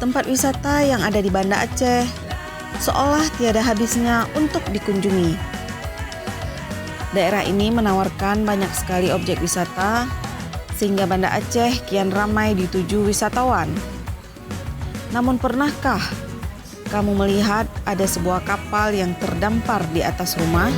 Tempat wisata yang ada di Banda Aceh seolah tiada habisnya untuk dikunjungi. Daerah ini menawarkan banyak sekali objek wisata sehingga Banda Aceh kian ramai dituju wisatawan. Namun pernahkah kamu melihat ada sebuah kapal yang terdampar di atas rumah?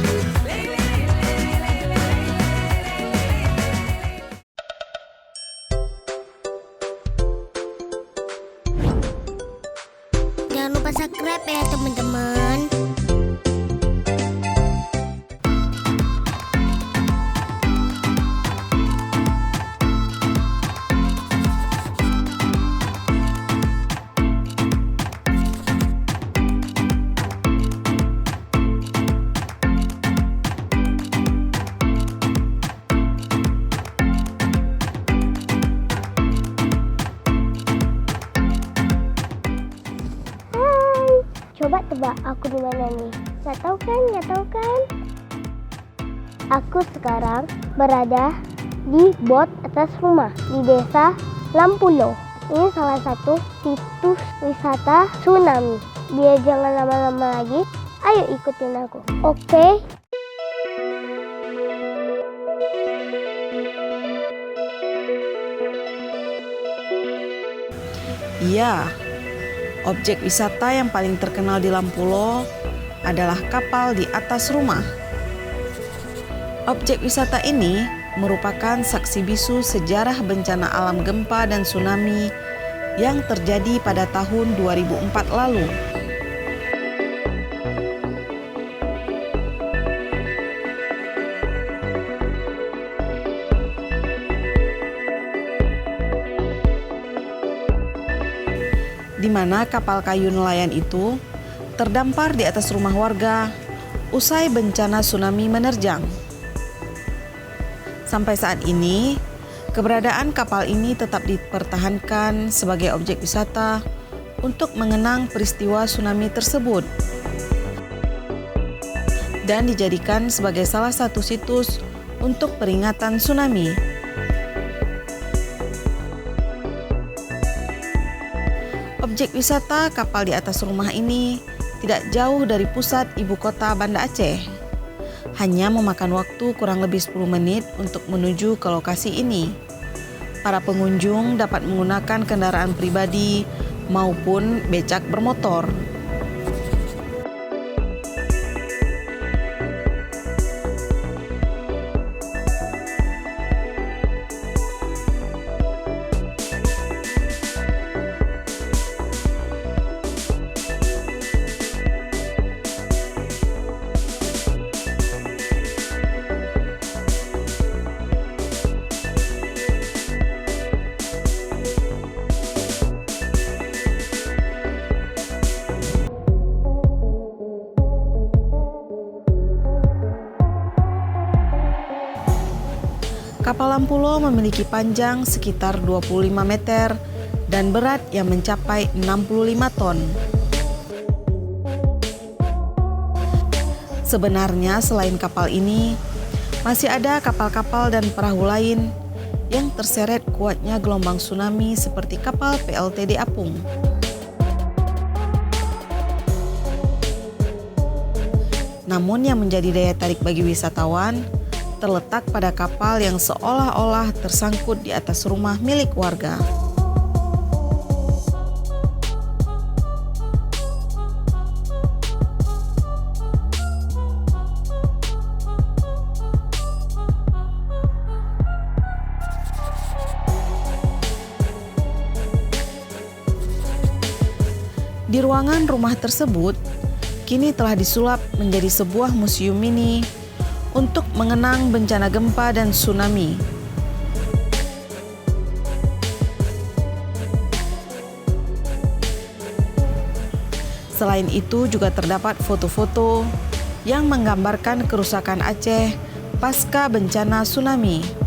Jangan lupa subscribe ya teman-teman. Coba tebak aku di mana nih? Nggak tahu kan? Aku sekarang berada di bot atas rumah di desa Lampulo. Ini salah satu situs wisata tsunami. Biar jangan lama-lama lagi, ayo ikutin aku. Oke? Iya. Objek wisata yang paling terkenal di Lampulo adalah kapal di atas rumah. Objek wisata ini merupakan saksi bisu sejarah bencana alam gempa dan tsunami yang terjadi pada tahun 2004 lalu. Di mana kapal kayu nelayan itu terdampar di atas rumah warga usai bencana tsunami menerjang. Sampai saat ini, keberadaan kapal ini tetap dipertahankan sebagai objek wisata untuk mengenang peristiwa tsunami tersebut dan dijadikan sebagai salah satu situs untuk peringatan tsunami. Objek wisata kapal di atas rumah ini tidak jauh dari pusat ibu kota Banda Aceh. Hanya memakan waktu kurang lebih 10 menit untuk menuju ke lokasi ini. Para pengunjung dapat menggunakan kendaraan pribadi maupun becak bermotor. Kapal Lampulo memiliki panjang sekitar 25 meter dan berat yang mencapai 65 ton. Sebenarnya selain kapal ini, masih ada kapal-kapal dan perahu lain yang terseret kuatnya gelombang tsunami seperti kapal PLTD Apung. Namun yang menjadi daya tarik bagi wisatawan terletak pada kapal yang seolah-olah tersangkut di atas rumah milik warga. Di ruangan rumah tersebut, kini telah disulap menjadi sebuah museum mini untuk mengenang bencana gempa dan tsunami. Selain itu juga terdapat foto-foto yang menggambarkan kerusakan Aceh pasca bencana tsunami.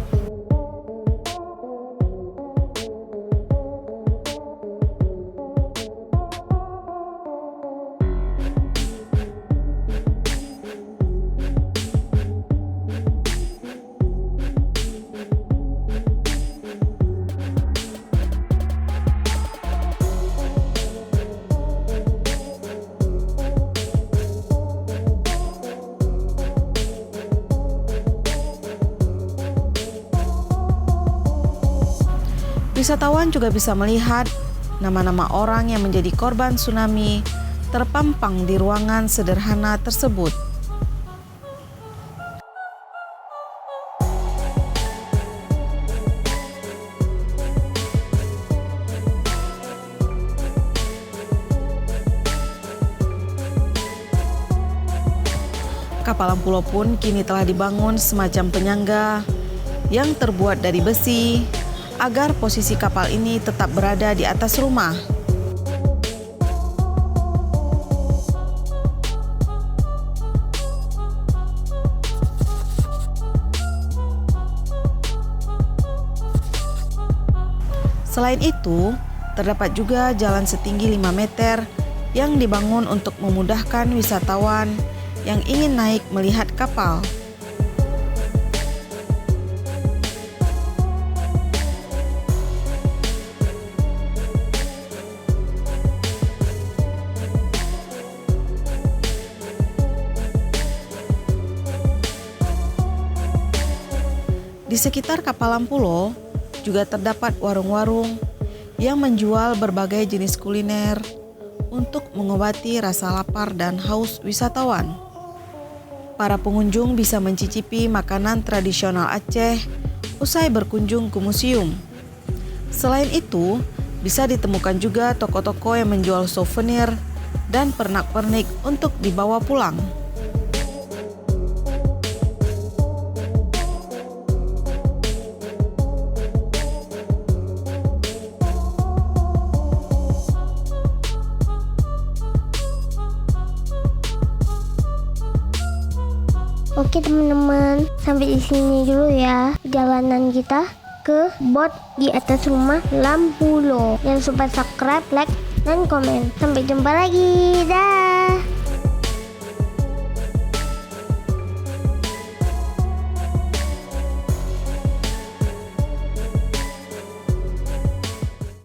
Wisatawan juga bisa melihat nama-nama orang yang menjadi korban tsunami terpampang di ruangan sederhana tersebut. Kapal Ampulo pun kini telah dibangun semacam penyangga yang terbuat dari besi agar posisi kapal ini tetap berada di atas rumah. Selain itu, terdapat juga jalan setinggi 5 meter yang dibangun untuk memudahkan wisatawan yang ingin naik melihat kapal. Di sekitar kapal Ampulo juga terdapat warung-warung yang menjual berbagai jenis kuliner untuk mengobati rasa lapar dan haus wisatawan. Para pengunjung bisa mencicipi makanan tradisional Aceh usai berkunjung ke museum. Selain itu, bisa ditemukan juga toko-toko yang menjual souvenir dan pernak-pernik untuk dibawa pulang. Oke teman-teman, sampai di sini dulu ya perjalanan kita ke bot di atas rumah Lampulo. Jangan lupa subscribe, like, dan komen. Sampai jumpa lagi. Dah.